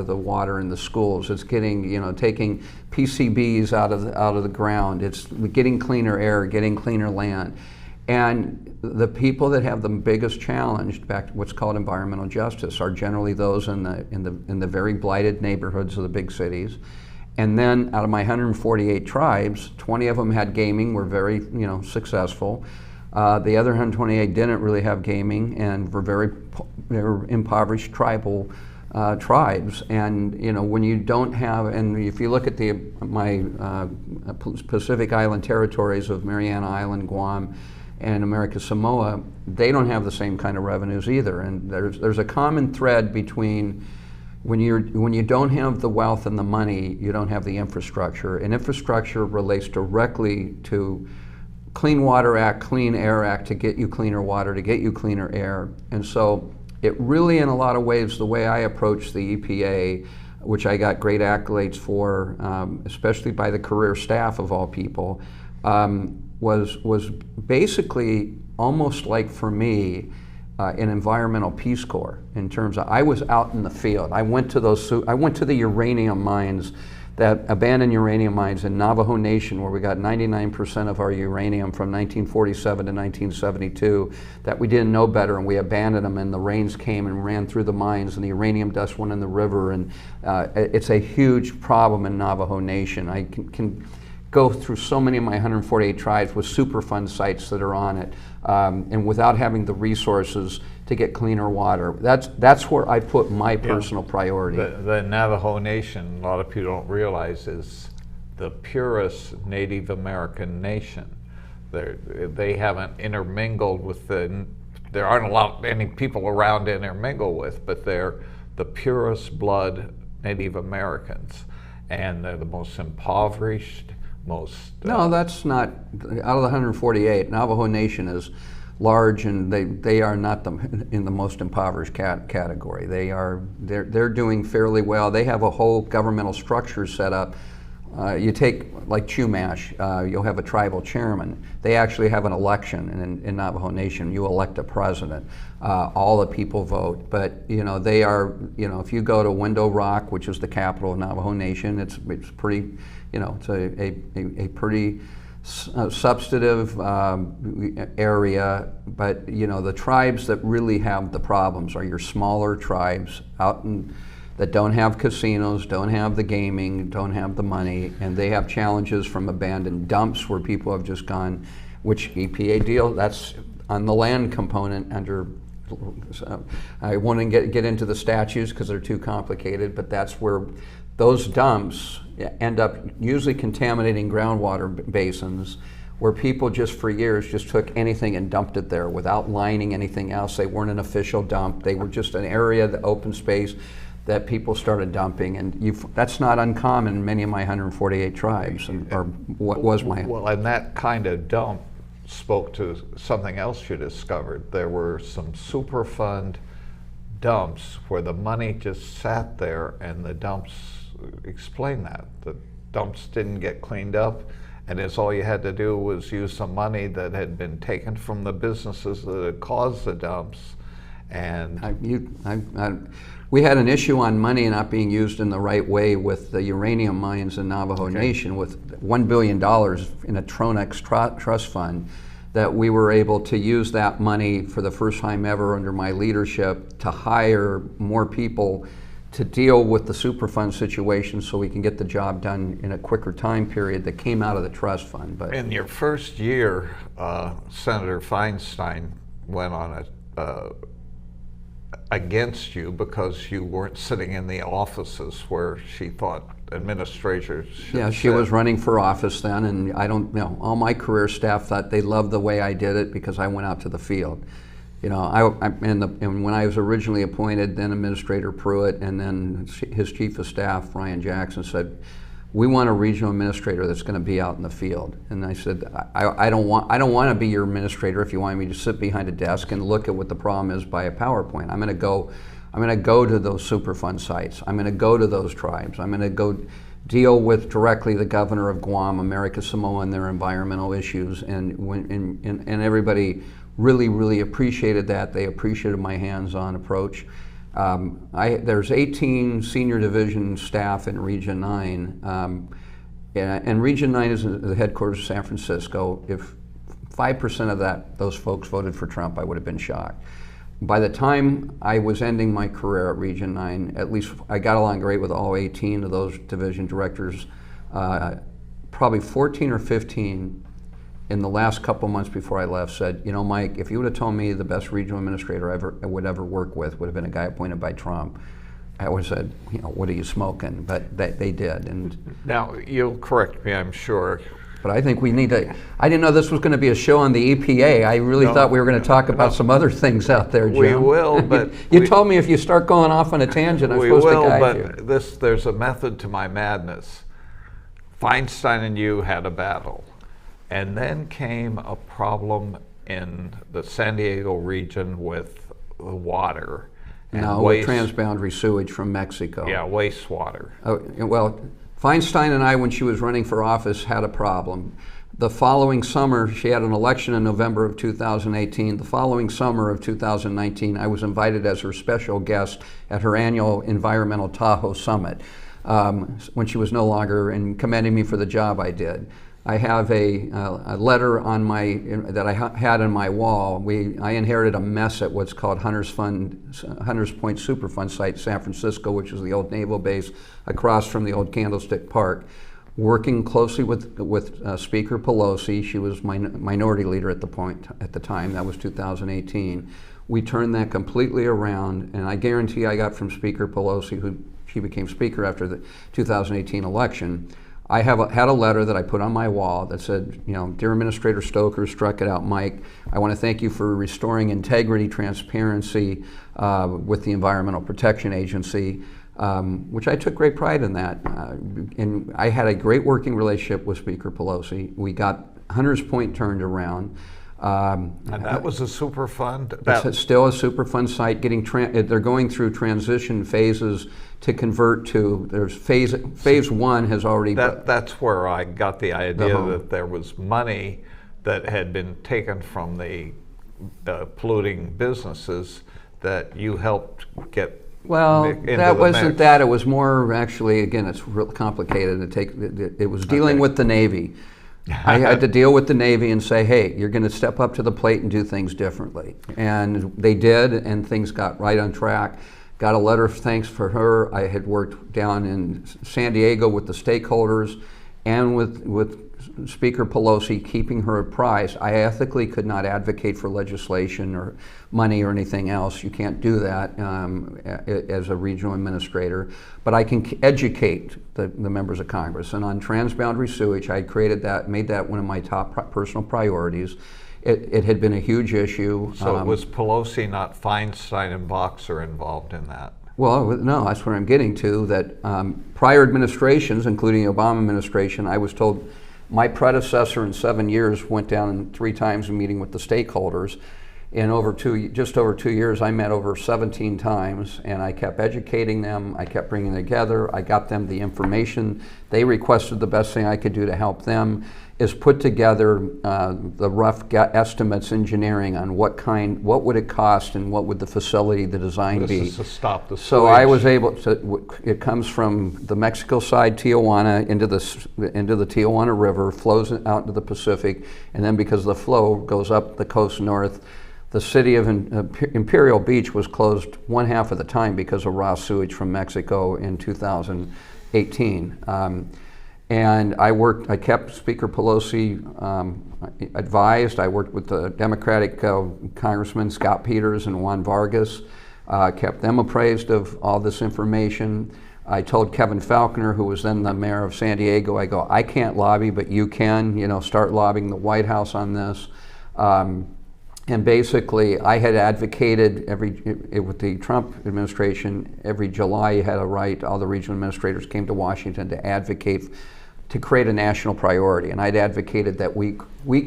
[SPEAKER 2] the water in the schools. It's getting, taking PCBs out of the ground. It's getting cleaner air, getting cleaner land. And the people that have the biggest challenge, back to what's called environmental justice, are generally those in the very blighted neighborhoods of the big cities. And then out of my 148 tribes, 20 of them had gaming, were very successful. The other 128 didn't really have gaming and were they were impoverished tribal tribes. And when you don't have, and if you look at my Pacific Island territories of Mariana Island, Guam, and America Samoa, they don't have the same kind of revenues either. And there's a common thread between when you don't have the wealth and the money, you don't have the infrastructure. And infrastructure relates directly to Clean Water Act, Clean Air Act, to get you cleaner water, to get you cleaner air. And so it really, in a lot of ways, the way I approach the EPA, which I got great accolades for, especially by the career staff of all people, was basically almost like, for me, an environmental Peace Corps in terms of, I was out in the field. I went to the uranium mines, that abandoned uranium mines in Navajo Nation, where we got 99% of our uranium from 1947 to 1972, that we didn't know better, and we abandoned them, and the rains came and ran through the mines, and the uranium dust went in the river, and it's a huge problem in Navajo Nation. I can go through so many of my 148 tribes with Superfund sites that are on it, and without having the resources to get cleaner water. That's where I put my personal priority.
[SPEAKER 1] The Navajo Nation, a lot of people don't realize, is the purest Native American nation. They haven't intermingled with there aren't any people around to intermingle with, but they're the purest blood Native Americans, and they're the most impoverished,
[SPEAKER 2] No, that's not, out of the 148, Navajo Nation is large, and they are not in the most impoverished category. They're doing fairly well. They have a whole governmental structure set up. You take like Chumash, you'll have a tribal chairman. They actually have an election in Navajo Nation. You elect a president. All the people vote, but they are, if you go to Window Rock, which is the capital of Navajo Nation, it's pretty, it's a pretty substantive area, but the tribes that really have the problems are your smaller tribes that don't have casinos, don't have the gaming, don't have the money, and they have challenges from abandoned dumps where people have just gone, which EPA deal, that's on the land component under, I won't get into the statutes because they're too complicated, but that's where those dumps end up usually contaminating groundwater basins, where people just for years just took anything and dumped it there without lining anything else. They weren't an official dump. They were just an area, the open space that people started dumping, and that's not uncommon in many of my 148 tribes, or what was my...
[SPEAKER 1] Well, and that kind of dump spoke to something else you discovered. There were some Superfund dumps where the money just sat there, and the dumps explain that. The dumps didn't get cleaned up, and it's all you had to do was use some money that had been taken from the businesses that had caused the dumps. And
[SPEAKER 2] we had an issue on money not being used in the right way with the uranium mines in Navajo Nation, with $1 billion in a Tronex trust fund, that we were able to use that money for the first time ever under my leadership to hire more people to deal with the Superfund situation so we can get the job done in a quicker time period that came out of the trust fund. But
[SPEAKER 1] in your first year, Senator Feinstein went on against you because you weren't sitting in the offices where she thought administrators should
[SPEAKER 2] Yeah, she was running for office then, and I don't know, all my career staff thought they loved the way I did it because I went out to the field. And when I was originally appointed, then Administrator Pruitt and then his chief of staff, Ryan Jackson, said, we want a regional administrator that's going to be out in the field. And I said, I don't want to be your administrator if you want me to sit behind a desk and look at what the problem is by a PowerPoint. I'm going to go to those Superfund sites. I'm going to go to those tribes. I'm going to go deal with directly the governor of Guam, America Samoa, and their environmental issues. And everybody really appreciated that. They appreciated my hands-on approach. There's 18 senior division staff in Region 9, and Region 9 is the headquarters of San Francisco. If 5% of those folks voted for Trump, I would have been shocked. By the time I was ending my career at Region 9, at least I got along great with all 18 of those division directors. Probably 14 or 15 in the last couple months before I left said, Mike, if you would have told me the best regional administrator I would ever work with would have been a guy appointed by Trump, I would have said, what are you smoking? But they did. And
[SPEAKER 1] now, you'll correct me, I'm sure.
[SPEAKER 2] But I think we need to, I didn't know this was going to be a show on the EPA. I really thought we were going to talk about some other things out there, Jim.
[SPEAKER 1] We will, but...
[SPEAKER 2] you told me if you start going off on a tangent, I'm supposed to guide you.
[SPEAKER 1] We will, but there's a method to my madness. Feinstein and you had a battle. And then came a problem in the San Diego region with the water. And
[SPEAKER 2] with transboundary sewage from Mexico.
[SPEAKER 1] Yeah, wastewater.
[SPEAKER 2] Well, Feinstein and I, when she was running for office, had a problem. The following summer, she had an election in November of 2018. The following summer of 2019, I was invited as her special guest at her annual Environmental Tahoe Summit when she was no longer, and commending me for the job I did. I have a letter on that I had on my wall. I inherited a mess at what's called Hunters Point Superfund site in San Francisco, which is the old naval base across from the old Candlestick Park. Working closely with Speaker Pelosi, she was minority leader at the time. That was 2018. We turned that completely around, and I guarantee I got from Speaker Pelosi, she became Speaker after the 2018 election. I had a letter that I put on my wall that said, Dear Administrator Stoker, struck it out, Mike. I want to thank you for restoring integrity, transparency with the Environmental Protection Agency. Which I took great pride in that. And I had a great working relationship with Speaker Pelosi. We got Hunters Point turned around.
[SPEAKER 1] And that was a Superfund?
[SPEAKER 2] It's still a Superfund site. They're going through transition phases to convert to, there's phase one has already...
[SPEAKER 1] That's where I got the idea that there was money that had been taken from the polluting businesses that you helped get.
[SPEAKER 2] Well, that wasn't that. It was more, actually, again, it's real complicated. It was dealing with the Navy. I had to deal with the Navy and say, hey, you're going to step up to the plate and do things differently. And they did, and things got right on track. Got a letter of thanks for her. I had worked down in San Diego with the stakeholders and with Speaker Pelosi, keeping her apprised. I ethically could not advocate for legislation or money or anything else. You can't do that as a regional administrator. But I can educate the members of Congress. And on transboundary sewage, I created that, made that one of my top personal priorities. It had been a huge issue.
[SPEAKER 1] So it was Pelosi, not Feinstein and Boxer, involved in that?
[SPEAKER 2] Well, no, that's where I'm getting to, that prior administrations, including the Obama administration, I was told my predecessor in 7 years went down 3 times in meeting with the stakeholders. In just over 2 years, I met over 17 times, and I kept educating them. I kept bringing them together. I got them the information they requested. The best thing I could do to help them is put together the rough estimates engineering on what would it cost and what would the facility, the design be.
[SPEAKER 1] This is to stop the sewage.
[SPEAKER 2] So I was able to, it comes from the Mexico side, Tijuana, into the Tijuana River, flows out into the Pacific, and then because the flow goes up the coast north, the city of Imperial Beach was closed one half of the time because of raw sewage from Mexico in 2018. And I kept Speaker Pelosi advised. I worked with the Democratic Congressman Scott Peters and Juan Vargas, kept them appraised of all this information. I told Kevin Faulconer, who was then the mayor of San Diego, I can't lobby, but you can, start lobbying the White House on this. And basically, I had advocated with the Trump administration, every July you had a right, all the regional administrators came to Washington to advocate to create a national priority. And I'd advocated that we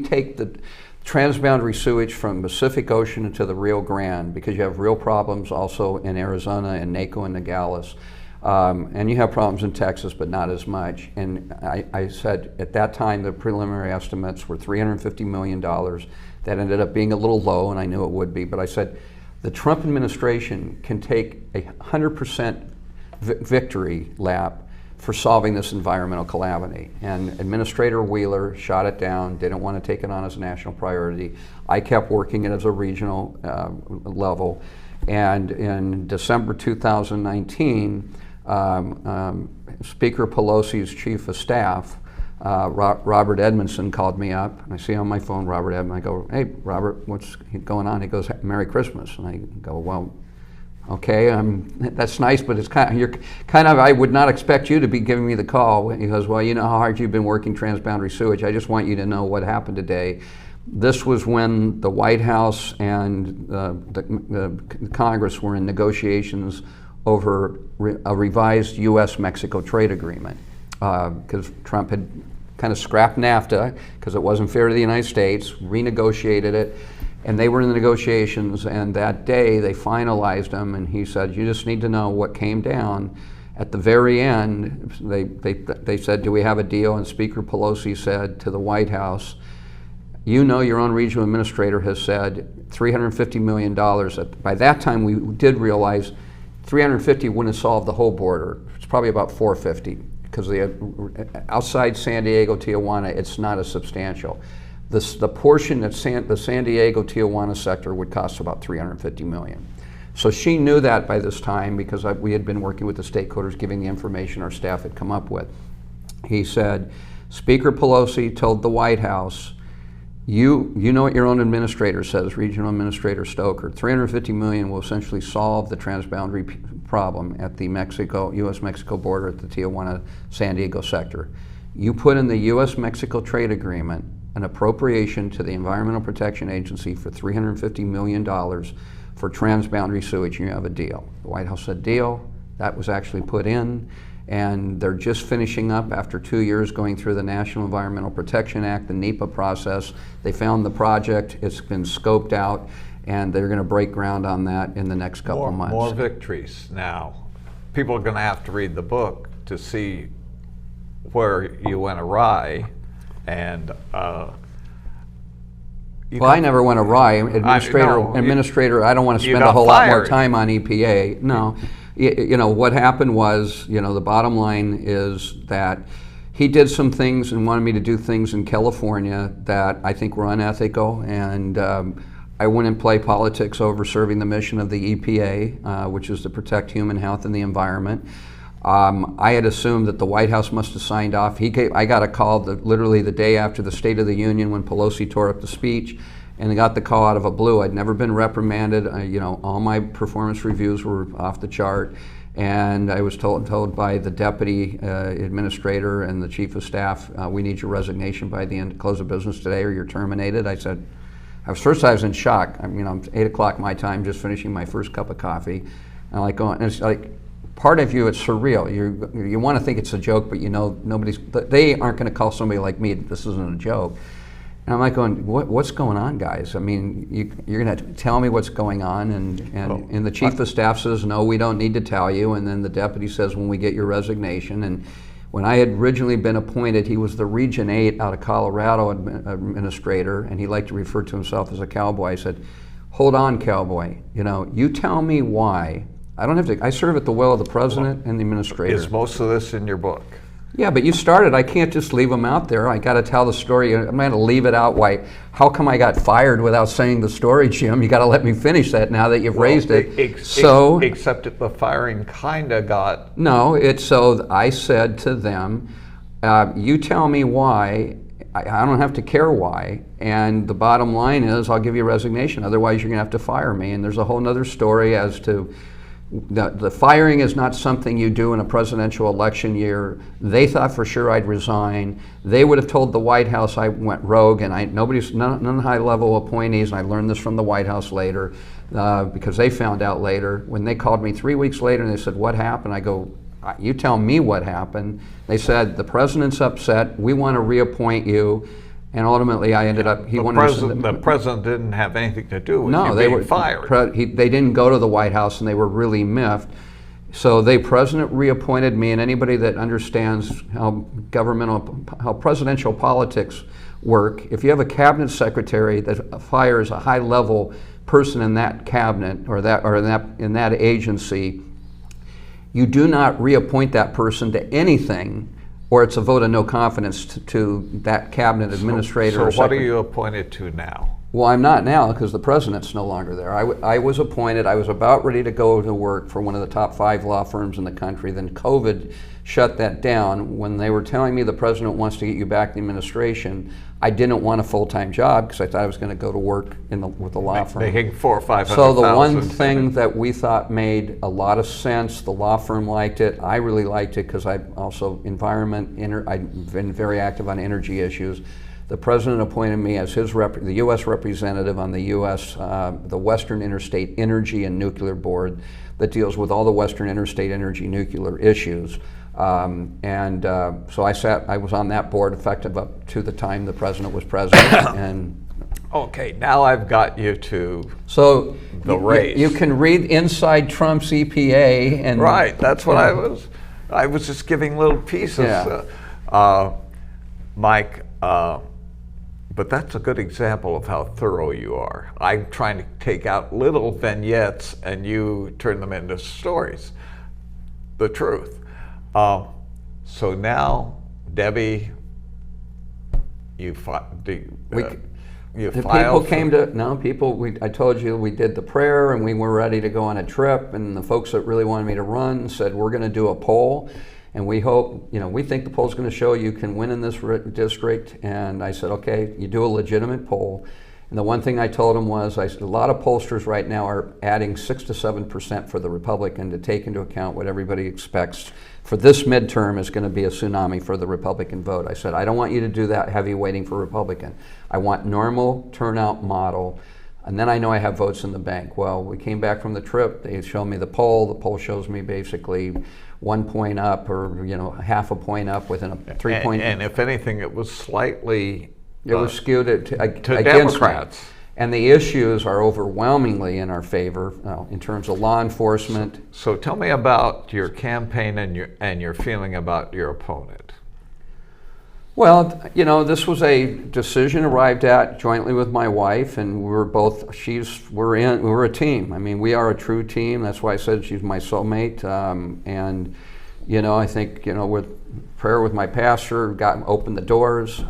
[SPEAKER 2] take the transboundary sewage from Pacific Ocean into the Rio Grande, because you have real problems also in Arizona and NACO and Nogales. And you have problems in Texas, but not as much. And I said at that time the preliminary estimates were $350 million. That ended up being a little low, and I knew it would be, but I said the Trump administration can take a 100% victory lap for solving this environmental calamity. And Administrator Wheeler shot it down, didn't want to take it on as a national priority. I kept working it as a regional level. And in December 2019, Speaker Pelosi's chief of staff, Robert Edmondson, called me up, and I see on my phone Robert Edmondson. I go, hey, Robert, what's going on? He goes, Merry Christmas. And I go, well, okay, that's nice, but I would not expect you to be giving me the call. He goes, well, you know how hard you've been working transboundary sewage. I just want you to know what happened today. This was when the White House and the Congress were in negotiations over a revised U.S.-Mexico trade agreement, because Trump had kind of scrapped NAFTA because it wasn't fair to the United States, renegotiated it, and they were in the negotiations, and that day they finalized them, and he said, you just need to know what came down At the very end, they said, do we have a deal? And Speaker Pelosi said to the White House, you know, your own regional administrator has said $350 million. By that time, we did realize 350 wouldn't solve the whole border. It's probably about 450 because outside San Diego, Tijuana, it's not as substantial. The portion that the San Diego, Tijuana sector would cost about $350 million. So she knew that by this time because we had been working with the stakeholders, giving the information our staff had come up with. He said, Speaker Pelosi told the White House, you know what your own administrator says, Regional Administrator Stoker, $350 million will essentially solve the transboundary problem at the U.S.-Mexico border at the Tijuana-San Diego sector. You put in the U.S.-Mexico trade agreement an appropriation to the Environmental Protection Agency for $350 million for transboundary sewage, and you have a deal. The White House said deal. That was actually put in. And they're just finishing up after 2 years going through the National Environmental Protection Act, the NEPA process. They found the project, it's been scoped out, and they're going to break ground on that in the next couple of months.
[SPEAKER 1] More victories now. People are going to have to read the book to see where you went awry, and
[SPEAKER 2] well, I never went awry. Administrator, I don't want to spend a whole lot more time on EPA. No. You know, what happened was, you know, the bottom line is that he did some things and wanted me to do things in California that I think were unethical, and I wouldn't play politics over serving the mission of the EPA, which is to protect human health and the environment. I had assumed that the White House must have signed off. I got a call literally the day after the State of the Union when Pelosi tore up the speech, and I got the call out of a blue. I'd never been reprimanded. You know, all my performance reviews were off the chart, and I was told by the deputy administrator and the chief of staff, we need your resignation by the end, close of business today, or you're terminated. I said, I was in shock. I mean, I'm 8 o'clock my time, just finishing my first cup of coffee, and I'm like going, and it's like, part of you, it's surreal. You want to think it's a joke, but you know they aren't going to call somebody like me, this isn't a joke. And I'm like going, what's going on, guys? I mean, you're going to tell me what's going on, and the chief of staff says, no, we don't need to tell you, and then the deputy says, when we get your resignation. And when I had originally been appointed, he was the Region 8 out of Colorado administrator, and he liked to refer to himself as a cowboy. I said, hold on, cowboy, you know, you tell me why. I don't have to, I serve at the will of the president and the administrator.
[SPEAKER 1] Is most of this in your book?
[SPEAKER 2] Yeah, but you started. I can't just leave them out there. I got to tell the story. I'm going to leave it out. Why? How come I got fired without saying the story, Jim? You got to let me finish that now that you've raised it.
[SPEAKER 1] Except that the firing kind of got.
[SPEAKER 2] No, it's so I said to them, you tell me why. I don't have to care why. And the bottom line is, I'll give you a resignation. Otherwise, you're going to have to fire me. And there's a whole other story as to. The firing is not something you do in a presidential election year. They thought for sure I'd resign. They would have told the White House I went rogue, and none of the high-level appointees, and I learned this from the White House later, because they found out later. When they called me 3 weeks later and they said, what happened? I go, you tell me what happened. They said, the president's upset, we want to reappoint you. And ultimately, I ended up.
[SPEAKER 1] The president didn't have anything to do with you being fired.
[SPEAKER 2] They didn't go to the White House, and they were really miffed. So the president reappointed me, and anybody that understands how presidential politics work, if you have a cabinet secretary that fires a high-level person in that cabinet in that agency, you do not reappoint that person to anything, or it's a vote of no confidence to that cabinet administrator.
[SPEAKER 1] So what are you appointed to now?
[SPEAKER 2] Well, I'm not now because the president's no longer there. I was appointed, I was about ready to go to work for one of the top 5 law firms in the country. Then COVID shut that down. When they were telling me the president wants to get you back in the administration, I didn't want a full-time job because I thought I was going to go to work with the law firm.
[SPEAKER 1] Making $400,000 or $500,000.
[SPEAKER 2] So the one thing that we thought made a lot of sense, the law firm liked it. I really liked it because I also I've been very active on energy issues. The president appointed me as the U.S. representative on the the Western Interstate Energy and Nuclear Board that deals with all the Western Interstate Energy nuclear issues. So I was on that board effective up to the time the president was president, and
[SPEAKER 1] Okay, now I've got you to
[SPEAKER 2] So
[SPEAKER 1] the race.
[SPEAKER 2] you can read inside Trump's EPA and
[SPEAKER 1] Right, that's what I was just giving little pieces.
[SPEAKER 2] Yeah.
[SPEAKER 1] Mike, but that's a good example of how thorough you are. I'm trying to take out little vignettes and you turn them into stories. The truth. So now, Debbie, you filed.
[SPEAKER 2] People came to, no, people, I told you we did the prayer and we were ready to go on a trip, and the folks that really wanted me to run said, we're going to do a poll, and we hope, we think the poll's going to show you can win in this district. And I said, okay, you do a legitimate poll. And the one thing I told them was, I said, a lot of pollsters right now are adding 6 to 7% for the Republican to take into account what everybody expects for this midterm is going to be a tsunami for the Republican vote. I said, I don't want you to do that heavy weighting for Republican. I want normal turnout model, and then I know I have votes in the bank. Well, we came back from the trip, they showed me the poll. The poll shows me basically 1 point up, or half a point up within a 3 point.
[SPEAKER 1] And if anything, it was slightly
[SPEAKER 2] it was skewed
[SPEAKER 1] to
[SPEAKER 2] against
[SPEAKER 1] Democrats.
[SPEAKER 2] Me. And the issues are overwhelmingly in our favor in terms of law enforcement.
[SPEAKER 1] So tell me about your campaign and your feeling about your opponent.
[SPEAKER 2] Well, this was a decision arrived at jointly with my wife, and we're a team. I mean, we are a true team. That's why I said she's my soulmate. And I think with prayer with my pastor, opened the doors.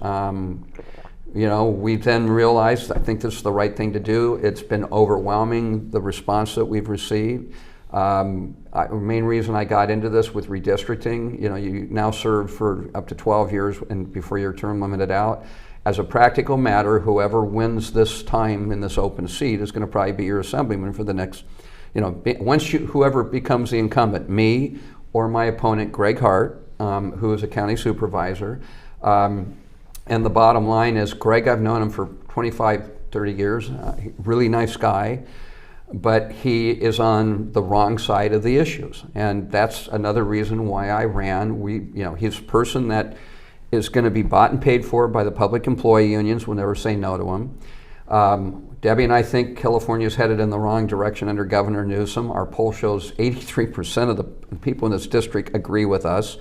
[SPEAKER 2] We then realized, I think this is the right thing to do. It's been overwhelming, the response that we've received. The main reason I got into this with redistricting, you now serve for up to 12 years and before your term limited out. As a practical matter, whoever wins this time in this open seat is going to probably be your assemblyman for the next, whoever becomes the incumbent, me or my opponent, Greg Hart, who is a county supervisor. And the bottom line is, Greg, I've known him for 25, 30 years, really nice guy, but he is on the wrong side of the issues. And that's another reason why I ran. He's a person that is going to be bought and paid for by the public employee unions. We'll never say no to him. Debbie and I think California is headed in the wrong direction under Governor Newsom. Our poll shows 83% of the people in this district agree with us.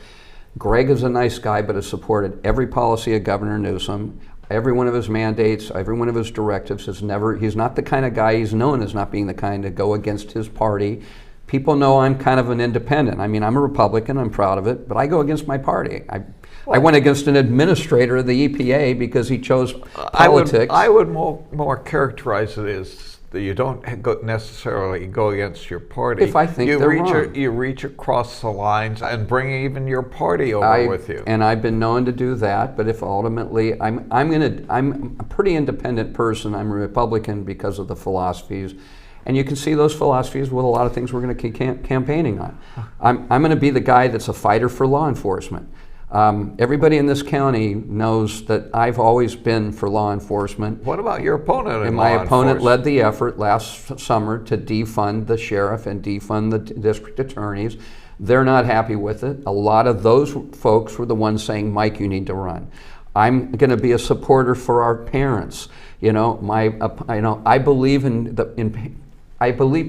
[SPEAKER 2] Greg is a nice guy, but has supported every policy of Governor Newsom. Every one of his mandates, every one of his directives he's not the kind of guy, he's known as not being the kind to go against his party. People know I'm kind of an independent. I mean, I'm a Republican, I'm proud of it, but I go against my party. I went against an administrator of the EPA because he chose politics.
[SPEAKER 1] I would more characterize it as that you don't necessarily go against your party.
[SPEAKER 2] If I think they're wrong. You
[SPEAKER 1] reach across the lines and bring even your party over with you.
[SPEAKER 2] And I've been known to do that. But if ultimately I'm a pretty independent person. I'm a Republican because of the philosophies, and you can see those philosophies with a lot of things we're going to keep campaigning on. I'm going to be the guy that's a fighter for law enforcement. Everybody in this county knows that I've always been for law enforcement.
[SPEAKER 1] What about your opponent?
[SPEAKER 2] And my opponent led the effort last summer to defund the sheriff and defund the district attorneys. They're not happy with it. A lot of those folks were the ones saying, Mike, you need to run. I'm going to be a supporter for our parents. I believe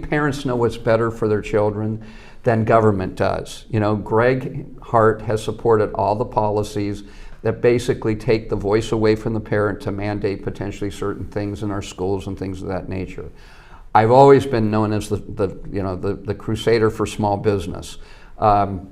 [SPEAKER 2] parents know what's better for their children than government does. Greg Hart has supported all the policies that basically take the voice away from the parent to mandate potentially certain things in our schools and things of that nature. I've always been known as the crusader for small business. And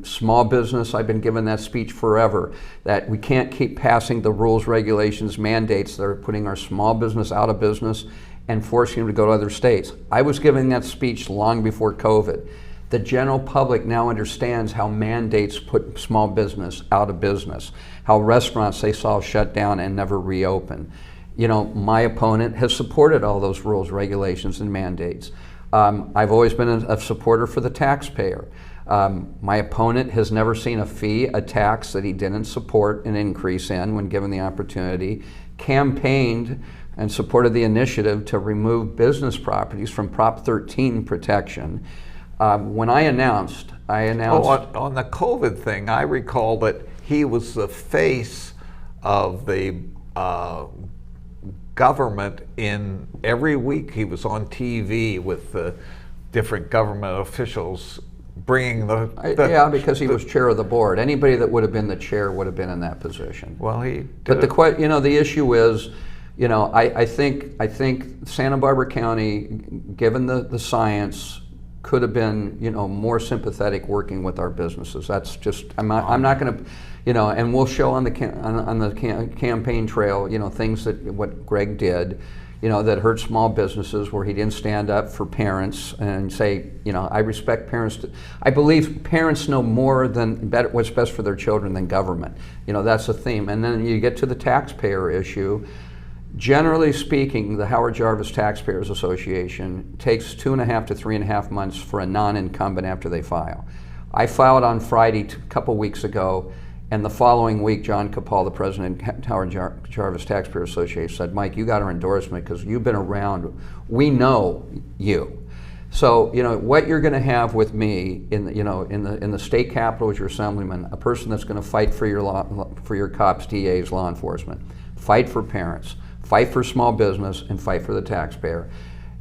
[SPEAKER 2] small business, I've been given that speech forever, that we can't keep passing the rules, regulations, mandates that are putting our small business out of business and forcing them to go to other states. I was giving that speech long before COVID. The general public now understands how mandates put small business out of business, how restaurants they saw shut down and never reopen. My opponent has supported all those rules, regulations, and mandates. I've always been a supporter for the taxpayer. My opponent has never seen a fee, a tax that he didn't support an increase in when given the opportunity, campaigned and supported the initiative to remove business properties from Prop 13 protection. When I announced.
[SPEAKER 1] On the COVID thing, I recall that he was the face of the government in every week. He was on TV with the different government officials bringing
[SPEAKER 2] yeah, because he was chair of the board. Anybody that would have been the chair would have been in that position.
[SPEAKER 1] Well, he did
[SPEAKER 2] But the issue is, I think Santa Barbara County, given the science, could have been, more sympathetic working with our businesses. That's just, I'm not going to, and we'll show on the campaign trail, things that what Greg did, that hurt small businesses, where he didn't stand up for parents and say, I respect parents. I believe parents know more than what's best for their children than government. That's the theme. And then you get to the taxpayer issue. Generally speaking, the Howard Jarvis Taxpayers Association takes 2.5 to 3.5 months for a non-incumbent after they file. I filed on Friday a couple weeks ago, and the following week, John Capal, the president of Howard Jarvis Taxpayers Association, said, "Mike, you got our endorsement because you've been around. We know you." So, what you're going to have with me in the state capitol as your assemblyman, a person that's going to fight for your cops, DAs, law enforcement, fight for parents, fight for small business, and fight for the taxpayer.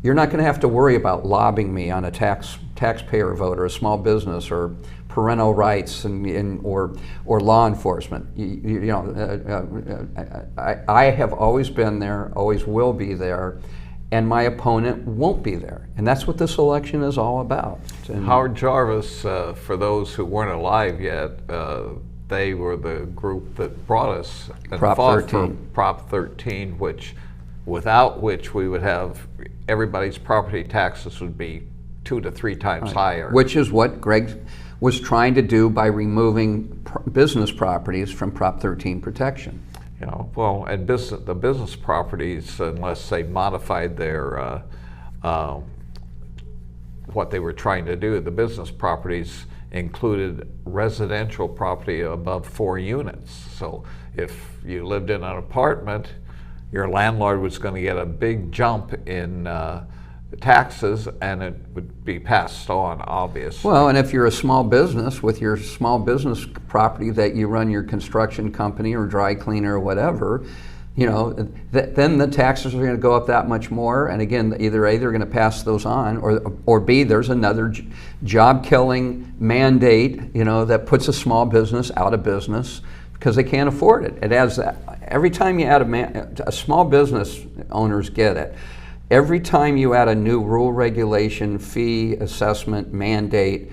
[SPEAKER 2] You're not going to have to worry about lobbying me on a taxpayer vote or a small business or parental rights or law enforcement. I have always been there, always will be there, and my opponent won't be there. And that's what this election is all about. And
[SPEAKER 1] Howard Jarvis, for those who weren't alive yet, they were the group that brought us and
[SPEAKER 2] Prop
[SPEAKER 1] fought
[SPEAKER 2] 13.
[SPEAKER 1] for Prop 13, without which we would have everybody's property taxes would be 2 to 3 times higher.
[SPEAKER 2] Which is what Greg was trying to do by removing business properties from Prop 13 protection.
[SPEAKER 1] Well, and the business properties, unless they modified their what they were trying to do, the business properties included residential property above 4 units. So if you lived in an apartment, your landlord was going to get a big jump in taxes, and it would be passed on, obviously.
[SPEAKER 2] Well, and if you're a small business with your small business property that you run your construction company or dry cleaner or whatever, then the taxes are going to go up that much more. And again, either A, they're going to pass those on, or B, there's another job-killing mandate, that puts a small business out of business because they can't afford it. It adds that. Every time you add a small business owners get it. Every time you add a new rule, regulation, fee, assessment, mandate,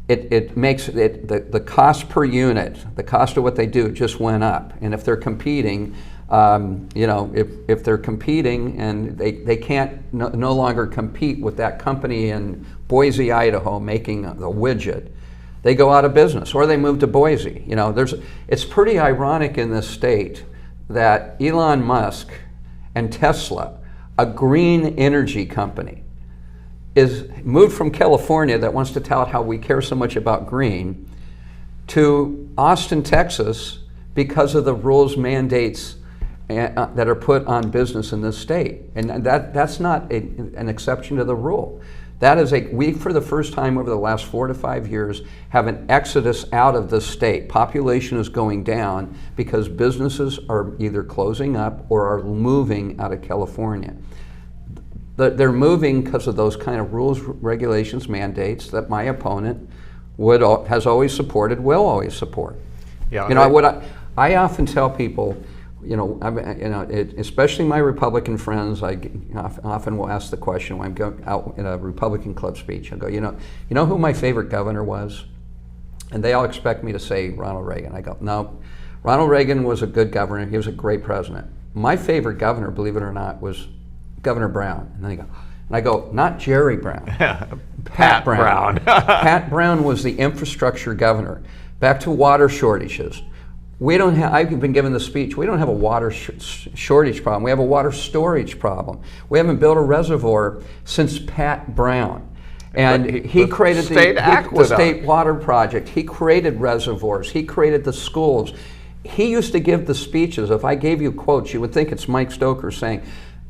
[SPEAKER 2] it makes it the cost per unit, the cost of what they do just went up. And if they're competing, if they're competing and they can't no longer compete with that company in Boise, Idaho making the widget, they go out of business or they move to Boise. It's pretty ironic in this state that Elon Musk and Tesla, a green energy company, is moved from California that wants to tout how we care so much about green to Austin, Texas, because of the rules, mandates that are put on business in this state. And that's not an exception to the rule. That is we, for the first time over the last 4 to 5 years, have an exodus out of the state. Population is going down because businesses are either closing up or are moving out of California. They're moving because of those kind of rules, regulations, mandates that my opponent has always supported, will always support.
[SPEAKER 1] Yeah.
[SPEAKER 2] I often tell people, especially my Republican friends, I often will ask the question when I'm going out in a Republican club speech. I go, you know who my favorite governor was? And they all expect me to say Ronald Reagan. I go, no, Ronald Reagan was a good governor. He was a great president. My favorite governor, believe it or not, was Governor Brown. And they go, and I go, not Jerry Brown, Pat Brown. Pat Brown was the infrastructure governor. Back to water shortages. I've been given the speech, we don't have a water shortage problem. We have a water storage problem. We haven't built a reservoir since Pat Brown. And he created the state water project. He created reservoirs. He created the schools. He used to give the speeches. If I gave you quotes, you would think it's Mike Stoker saying,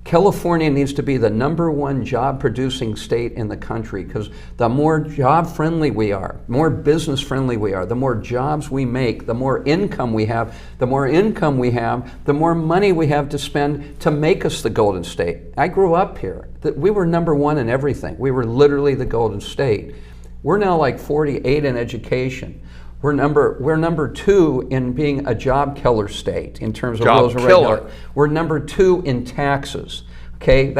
[SPEAKER 2] California needs to be the #1 job producing state in the country, because the more job friendly we are, more business friendly we are, the more jobs we make, the more income we have, the more income we have, the more money we have to spend to make us the Golden State. I grew up here. We were #1 in everything. We were literally the Golden State. We're now like 48 in education. We're number 2 in being a job killer state in terms of rules and regulations. We're #2 in taxes. Okay,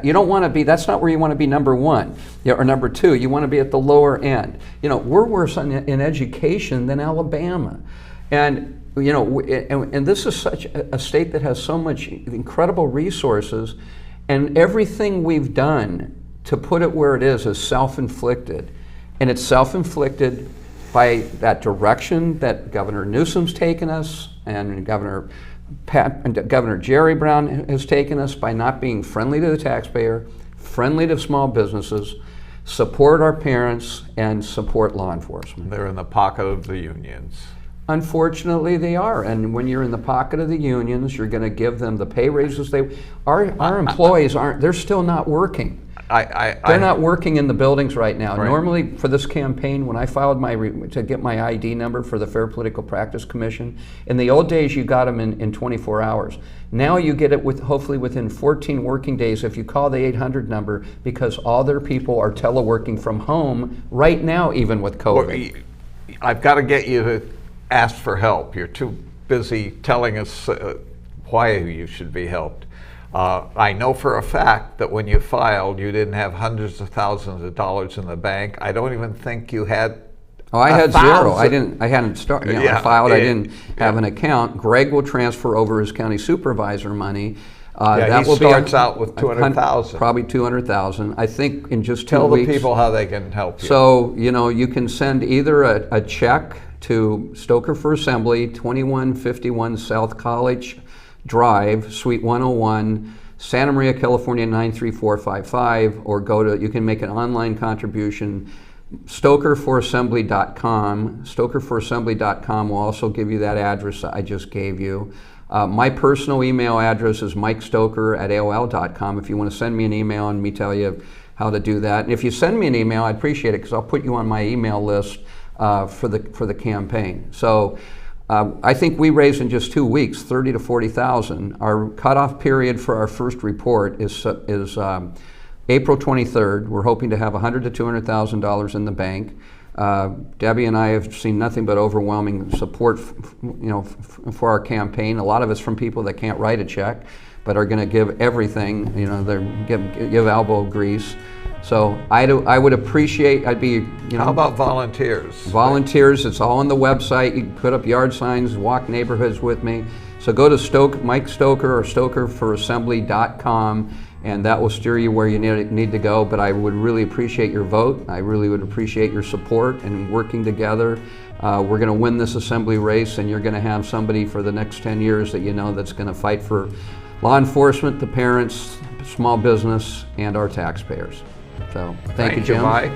[SPEAKER 2] you don't want to be. That's not where you want to be #1 or #2. You want to be at the lower end. We're worse in education than Alabama, and and this is such a state that has so much incredible resources, and everything we've done to put it where it is self-inflicted, and it's self-inflicted by that direction that Governor Newsom's taken us and Governor Jerry Brown has taken us, by not being friendly to the taxpayer, friendly to small businesses, support our parents, and support law enforcement.
[SPEAKER 1] They're in the pocket of the unions.
[SPEAKER 2] Unfortunately, they are. And when you're in the pocket of the unions, you're going to give them the pay raises. Our employees they're still not working. They're not working in the buildings right now.
[SPEAKER 1] Right.
[SPEAKER 2] Normally, for this campaign, when I filed to get my ID number for the Fair Political Practice Commission, in the old days you got them in 24 hours. Now you get it hopefully within 14 working days if you call the 800 number, because all their people are teleworking from home right now, even with COVID.
[SPEAKER 1] Well, I've got to get you to ask for help. You're too busy telling us why you should be helped. I know for a fact that when you filed, you didn't have hundreds of thousands of dollars in the bank. I don't even think you had.
[SPEAKER 2] Oh, I had zero. I hadn't started. I filed. I didn't have an account. Greg will transfer over his county supervisor money.
[SPEAKER 1] That will starts out with 200,000.
[SPEAKER 2] Probably 200,000. I think in just 2
[SPEAKER 1] Tell
[SPEAKER 2] weeks.
[SPEAKER 1] the people how they can help you.
[SPEAKER 2] So you can send either a check to Stoker for Assembly, 2151 South College Drive, Suite 101, Santa Maria, California 93455, or you can make an online contribution, stokerforassembly.com. Stokerforassembly.com will also give you that address I just gave you. My personal email address is mikestoker@aol.com if you want to send me an email and me tell you how to do that. And if you send me an email, I'd appreciate it, because I'll put you on my email list for the campaign. So I think we raised in just 2 weeks 30 to 40,000. Our cutoff period for our first report is April 23rd. We're hoping to have $100,000 to $200,000 in the bank. Debbie and I have seen nothing but overwhelming support, for our campaign. A lot of it's from people that can't write a check, but are going to give everything. They give elbow grease. So I would appreciate. How
[SPEAKER 1] about volunteers?
[SPEAKER 2] Volunteers. It's all on the website. You can put up yard signs, walk neighborhoods with me. So go to Mike Stoker or stokerforassembly.com, and that will steer you where you need to go. But I would really appreciate your vote. I really would appreciate your support and working together. We're going to win this assembly race, and you're going to have somebody for the next 10 years that that's going to fight for law enforcement, the parents, small business, and our taxpayers. So thank you, Jim.
[SPEAKER 1] Mike.